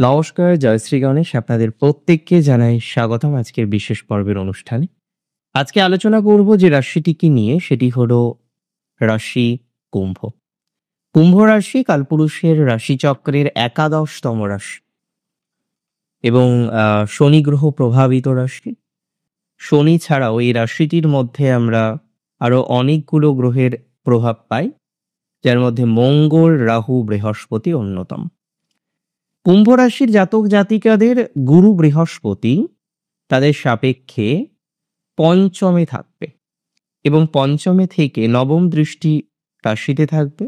নমস্কার, জয় শ্রী গণেশ। আপনাদের প্রত্যেককে জানাই স্বাগতম আজকের বিশেষ পর্বের অনুষ্ঠানে। আজকে আলোচনা করব যে রাশিটিকে নিয়ে, সেটি হলো রাশি কুম্ভ। কুম্ভ রাশি কালপুরুষের রাশিচক্রের একাদশতম রাশি এবং শনি গ্রহ প্রভাবিত রাশি। শনি ছাড়াও এই রাশিটির মধ্যে আমরা আরো অনেকগুলো গ্রহের প্রভাব পাই, যার মধ্যে মঙ্গল, রাহু, বৃহস্পতি অন্যতম। কুম্ভ রাশির জাতক জাতিকাদের গুরু বৃহস্পতি তাদের সাপেক্ষে পঞ্চমে থাকবে এবং পঞ্চমে থেকে নবম দৃষ্টি রাশিতে থাকবে,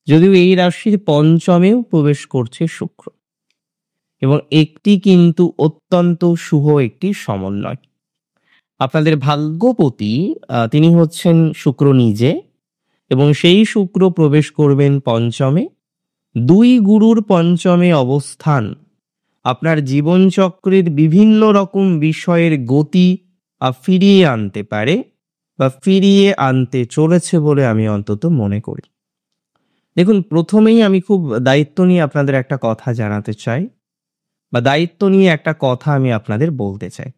যদিও এই রাশির পঞ্চমেও প্রবেশ করছে শুক্র, এবং একটি কিন্তু অত্যন্ত শুভ একটি সমন্বয়। আপনাদের ভাগ্যপতি তিনি হচ্ছেন শুক্র নিজে, এবং সেই শুক্র প্রবেশ করবেন পঞ্চমে। দুই গুরুর পঞ্চমে অবস্থান আপনার জীবনচক্রের বিভিন্ন রকম বিষয়ের গতি ফিরিয়ে আনতে পারে বা ফিরিয়ে আনতে চলেছে বলে আমি অন্তত মনে করি। দেখুন, প্রথমেই আমি খুব দায়িত্ব নিয়ে আপনাদের একটা কথা জানাতে চাই, বা দায়িত্ব নিয়ে একটা কথা আমি আপনাদের বলতে চাই।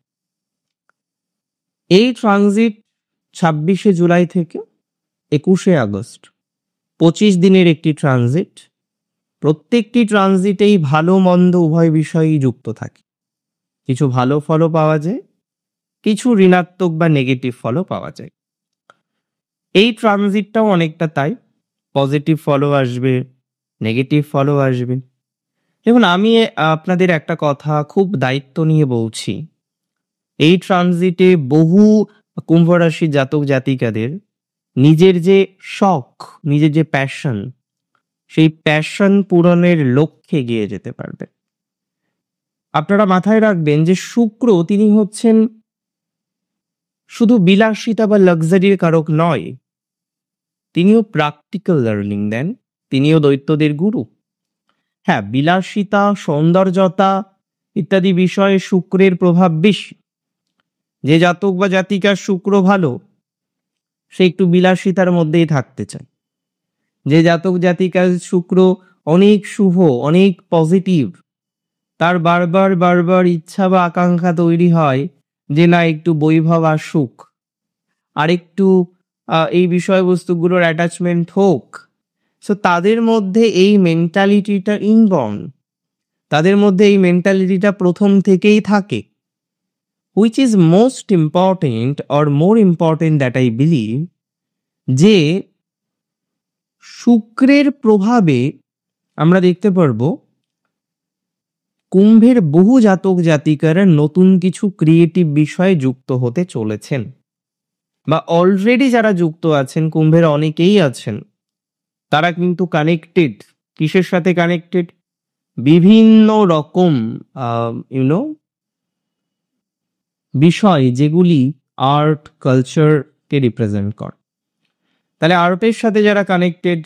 এই ট্রানজিট 26শে জুলাই থেকে 21শে আগস্ট, 25 দিনের একটি ট্রানজিট। প্রত্যেকটি ট্রানজিটেই ভালো মন্দ উভয় বিষয়ই যুক্ত থাকে। কিছু ভালো ফলও পাওয়া যায়, কিছু ঋণাত্মক বা নেগেটিভ ফলও পাওয়া যায়। এই ট্রানজিটটাও অনেকটা তাই, পজিটিভ ফলও আসবে, নেগেটিভ ফলও আসবে। দেখুন, আমি আপনাদের একটা কথা খুব দায়িত্ব নিয়ে বলছি। এই ট্রানজিটে বহু কুম্ভ রাশি জাতক জাতিকাদের নিজের যে শখ, নিজের যে প্যাশন, সেই প্যাশন পূরণের লক্ষ্যে এগিয়ে যেতে পারবে। আপনারা মাথায় রাখবেন যে শুক্র তিনি হচ্ছেন শুধু বিলাসিতা বা লাক্সারির কারক নয়, তিনিও প্র্যাকটিক্যাল লার্নিং দেন, তিনিও দৈত্যদের গুরু। হ্যাঁ, বিলাসিতা, সৌন্দর্যতা ইত্যাদি বিষয়ে শুক্রের প্রভাব বেশি। যে জাতক বা জাতিকার শুক্র ভালো, সে একটু বিলাসিতার মধ্যেই থাকতে চায়। যে জাতক জাতিকার শুক্র অনেক শুভ, অনেক পজিটিভ, তার বারবার বারবার ইচ্ছা বা আকাঙ্ক্ষা তৈরি হয় যে না, একটু বৈভব আসুক, আর একটু এই বিষয়বস্তুগুলোর অ্যাটাচমেন্ট হোক। সো তাদের মধ্যে এই মেন্টালিটিটা ইনবর্ন, তাদের মধ্যে এই মেন্টালিটিটা প্রথম থেকেই থাকে। Which is most important or more important that I believe, যে শুক্রের প্রভাবে আমরা দেখতে পারবো কুম্ভের বহু জাতক জাতিকারা নতুন কিছু ক্রিয়েটিভ বিষয়ে যুক্ত হতে চলেছেন, বা অলরেডি যারা যুক্ত আছেন, কুম্ভের অনেকেই আছেন, তারা কিন্তু কানেক্টেড। কিসের সাথে কানেক্টেড? বিভিন্ন রকম বিষয় যেগুলি আর্ট কালচারকে রিপ্রেজেন্ট করে। তাহলে আর্টের সাথে যারা কানেক্টেড,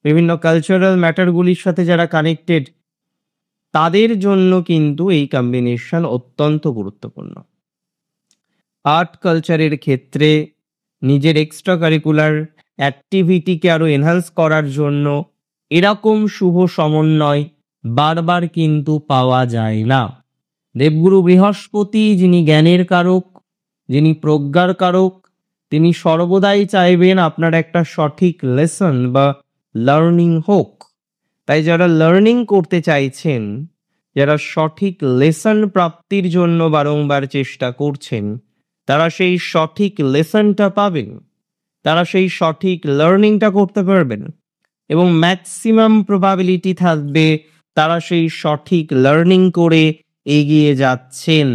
বিভিন্ন কালচারাল ম্যাটারগুলির সাথে যারা কানেক্টেড, তাদের জন্য কিন্তু এই কম্বিনেশন অত্যন্ত গুরুত্বপূর্ণ। আর্ট কালচারের ক্ষেত্রে নিজের এক্সট্রা কারিকুলার অ্যাক্টিভিটিকে আরো এনহান্স করার জন্য এরকম শুভ সমন্বয় বারবার কিন্তু পাওয়া যায় না। দেবগুরু বৃহস্পতি, যিনি জ্ঞানের কারক, যিনি প্রজ্ঞার কারক, তিনি সর্বদাই চাইবেন আপনার একটা সঠিক লেসন বা লার্নিং হোক। তাই যারা লার্নিং করতে চাইছেন, যারা সঠিক লেসন প্রাপ্তির জন্য বারংবার চেষ্টা করছেন, তারা সেই সঠিক লেসনটা পাবেন, তারা সেই সঠিক লার্নিংটা করতে পারবেন, এবং ম্যাক্সিমাম প্রবাবিলিটি থাকবে তারা সেই সঠিক লার্নিং করে এগিয়ে যাচ্ছেন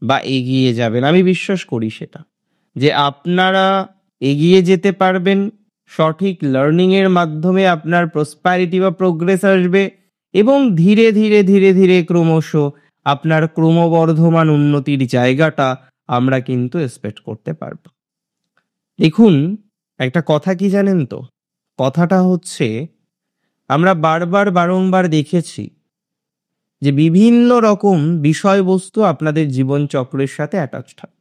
বা এগিয়ে যাবেন। আমি বিশ্বাস করি সেটা, যে আপনারা এগিয়ে যেতে পারবেন। সঠিক লার্নিং এর মাধ্যমে আপনার প্রসপ্যারিটি বা প্রোগ্রেস আসবে, এবং ধীরে ধীরে ধীরে ধীরে ক্রমশ আপনার ক্রমবর্ধমান উন্নতির জায়গাটা আমরা কিন্তু এক্সপেক্ট করতে পারবো। দেখুন, একটা কথা কি জানেন তো? কথাটা হচ্ছে, আমরা বারবার বারংবার দেখেছি যে বিভিন্ন রকম বিষয়বস্তু আপনাদের জীবন চক্রের সাথে অ্যাটাচড হয়।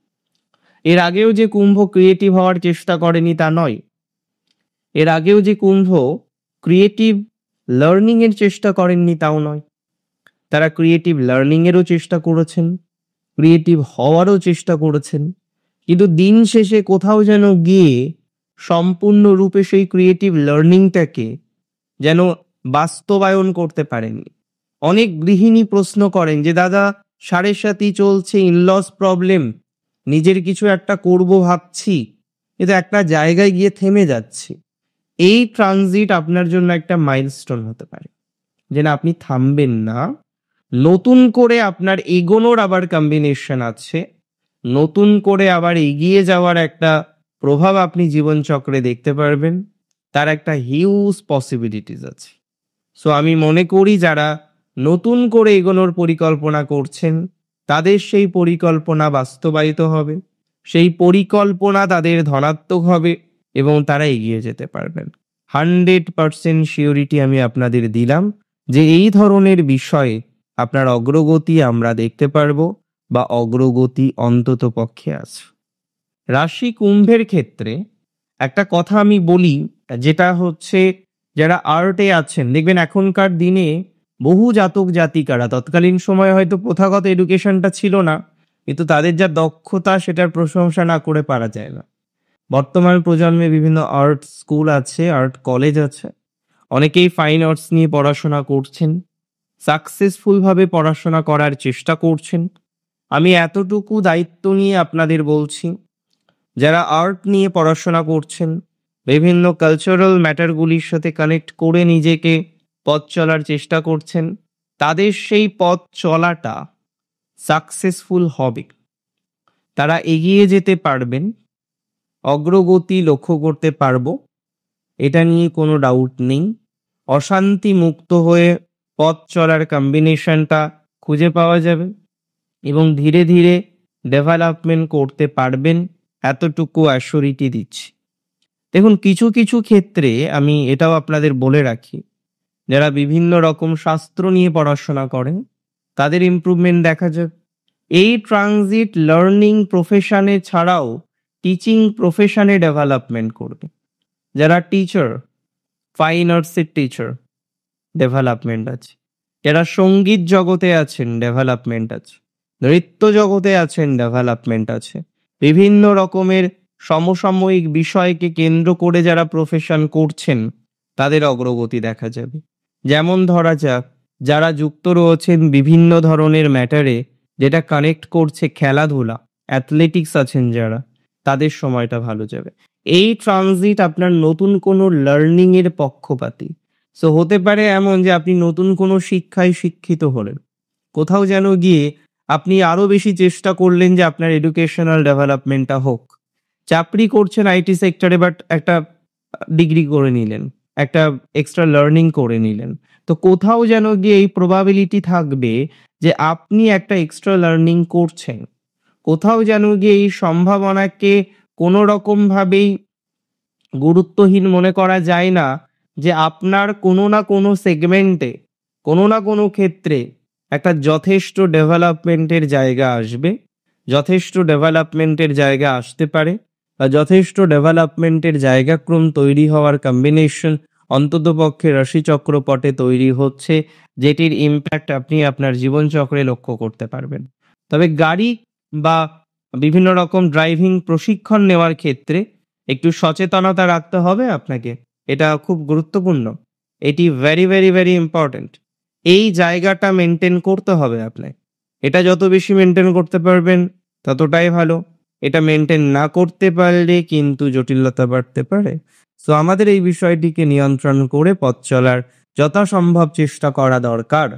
এর আগেও যে কুম্ভ ক্রিয়েটিভ হওয়ার চেষ্টা করেনি তা নয়, এর আগেও যে কুম্ভ ক্রিয়েটিভ লার্নিং এর চেষ্টা করেননি তাও নয়। তারা ক্রিয়েটিভ লার্নিংয়েরও চেষ্টা করেছেন, ক্রিয়েটিভ হওয়ারও চেষ্টা করেছেন, কিন্তু দিন শেষে কোথাও যেন গিয়ে সম্পূর্ণরূপে সেই ক্রিয়েটিভ লার্নিংটাকে যেন বাস্তবায়ন করতে পারেনি। অনেক গৃহিণী প্রশ্ন করেন যে দাদা সাড়ে সাথী চলছে, ইনলস প্রবলেম, নিজের কিছু একটা করব ভাবছি, কিন্তু একটা জায়গায় গিয়ে থেমে যাচ্ছি। এই ট্রানজিট আপনার জন্য একটা মাইলস্টোন হতে পারে, যে না আপনি থামবেন না, নতুন করে আপনার এগোনোর আবার কম্বিনেশন আছে, নতুন করে আবার এগিয়ে যাওয়ার একটা প্রভাব আপনি জীবনচক্রে দেখতে পারবেন, তার একটা হিউজ পসিবিলিটিস আছে। সো আমি মনে করি যারা নতুন করে এগোনোর পরিকল্পনা করছেন তাদের সেই পরিকল্পনা বাস্তবায়িত হবে, সেই পরিকল্পনা তাদের ধনাত্মক হবে এবং তারা এগিয়ে যেতে পারবেন। 100% শিওরিটি আমি আপনাদের দিলাম যে এই ধরনের বিষয়ে আপনার অগ্রগতি আমরা দেখতে পারবো, বা অগ্রগতি অন্তত পক্ষে আছে। রাশি কুম্ভের ক্ষেত্রে একটা কথা আমি বলি, যেটা হচ্ছে যারা আর্টে আছেন, দেখবেন এখনকার দিনে বহু জাতক জাতিকারা, তৎকালীন সময়ে হয়তো প্রথাগত এডুকেশনটা ছিল না, কিন্তু তাদের যা দক্ষতা সেটার প্রশংসা না করে পারা যায় না। বর্তমান প্রজন্মে বিভিন্ন আর্ট স্কুল আছে, আর্ট কলেজ আছে, অনেকেই ফাইন আর্টস নিয়ে পড়াশোনা করছেন, সাকসেসফুলভাবে পড়াশোনা করার চেষ্টা করছেন। আমি এতটুকু দায়িত্ব নিয়ে আপনাদের বলছি, যারা আর্ট নিয়ে পড়াশোনা করছেন, বিভিন্ন কালচারাল ম্যাটারগুলির সাথে কানেক্ট করে নিজেকে পথ চলার চেষ্টা করছেন, তাদের সেই পথ চলাটা সাকসেসফুল হবে, তারা এগিয়ে যেতে পারবেন, অগ্রগতি লক্ষ্য করতে পারবো, এটা নিয়ে কোনো ডাউট নেই। অশান্তি মুক্ত হয়ে পথ চলার কম্বিনেশনটা খুঁজে পাওয়া যাবে এবং ধীরে ধীরে ডেভেলপমেন্ট করতে পারবেন, এতটুকু অ্যাসিউরিটি দিচ্ছি। দেখুন, কিছু কিছু ক্ষেত্রে আমি এটাও আপনাদের বলে রাখি, যারা বিভিন্ন রকম শাস্ত্র নিয়ে পড়াশোনা করেন তাদের ইমপ্রুভমেন্ট দেখা যাবে। এই ট্রানজিট লার্নিং প্রফেশনে ছাড়াও টিচিং প্রফেশনে ডেভেলপমেন্ট করবে। যারা টিচার, ফাইন আর্টসের টিচার, ডেভেলপমেন্ট আছে। যারা সঙ্গীত জগতে আছেন, ডেভেলপমেন্ট আছে। নৃত্য জগতে আছেন, ডেভেলপমেন্ট আছে। বিভিন্ন রকমের সমসাময়িক বিষয়কে কেন্দ্র করে যারা প্রফেশন করছেন তাদের অগ্রগতি দেখা যাবে। যেমন ধরা যাক, যারা যুক্ত রয়েছেন বিভিন্ন ধরনের ম্যাটারে যেটা কানেক্ট করছে খেলাধুলা, অ্যাথলেটিক্স আছেন যারা, তাদের সময়টা ভালো যাবে। এই ট্রানজিট আপনার নতুন কোনো লার্নিং এর পক্ষপাতী। সো হতে পারে এমন যে আপনি নতুন কোনো শিক্ষায় শিক্ষিত হলেন, কোথাও যেন গিয়ে আপনি আরো বেশি চেষ্টা করলেন যে আপনার এডুকেশনাল ডেভেলপমেন্টটা হোক। চাকরি করছেন আইটি সেক্টরে, বাট একটা ডিগ্রি করে নিলেন, একটা এক্সট্রা লার্নিং করে নিলেন, তো কোথাও যেন গিয়ে এই প্রবাবিলিটি থাকবে যে আপনি একটা এক্সট্রা লার্নিং করছেন। কোথাও যেন গিয়ে এই সম্ভাবনাকে কোনো রকম ভাবেই গুরুত্বহীন মনে করা যায় না, যে আপনার কোনো না কোনো সেগমেন্টে, কোনো না কোনো ক্ষেত্রে একটা যথেষ্ট ডেভেলপমেন্টের জায়গা আসবে, যথেষ্ট ডেভেলপমেন্টের জায়গা আসতে পারে, বা যথেষ্ট ডেভেলপমেন্টের জায়গাক্রম তৈরি হওয়ার কম্বিনেশন অন্ততপক্ষে রাশিচক্র পটে তৈরি হচ্ছে, যেটির ইম্প্যাক্ট আপনি আপনার জীবনচক্রে লক্ষ্য করতে পারবেন। তবে গাড়ি বা বিভিন্ন রকম ড্রাইভিং প্রশিক্ষণ নেওয়ার ক্ষেত্রে একটু সচেতনতা রাখতে হবে আপনাকে, এটা খুব গুরুত্বপূর্ণ, এটি ভেরি ভেরি ভেরি ইম্পর্টেন্ট। এই জায়গাটা মেনটেন করতে হবে আপনাকে। এটা যত বেশি মেনটেন করতে পারবেন ততটাই ভালো। এটা মেনটেন না করতে পারলে কিন্তু জটিলতা বাড়তে পারে। সো আমাদের এই বিষয়টিকে নিয়ন্ত্রণ করে পথ চলার যথাসম্ভব চেষ্টা করা দরকার।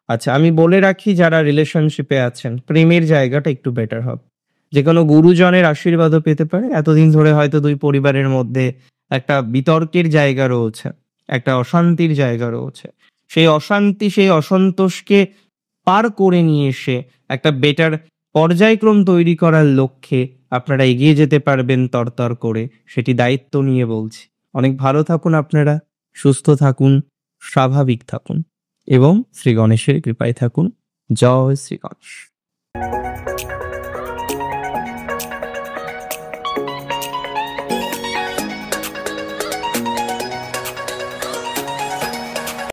আচ্ছা, আমি বলে রাখি, যারা রিলেশনশিপে আছেন, প্রেমের জায়গাটা একটু বেটার হবে। যে কোনো গুরুজনের আশীর্বাদও পেতে পারে। এতদিন ধরে হয়তো দুই পরিবারের মধ্যে একটা বিতর্কের জায়গা রয়েছে, একটা অশান্তির জায়গা রয়েছে। সেই অশান্তি, সেই অসন্তোষকে পার করে নিয়ে এসে একটা বেটার পর্যায়ক্রম তৈরি করার লক্ষ্যে আপনারা এগিয়ে যেতে পারবেন তরতর করে, সেটি দায়িত্ব নিয়ে বলছি। অনেক ভালো থাকুন আপনারা, সুস্থ থাকুন, স্বাভাবিক থাকুন এবং শ্রী গণেশের কৃপায় থাকুন। জয় শ্রী গণেশ।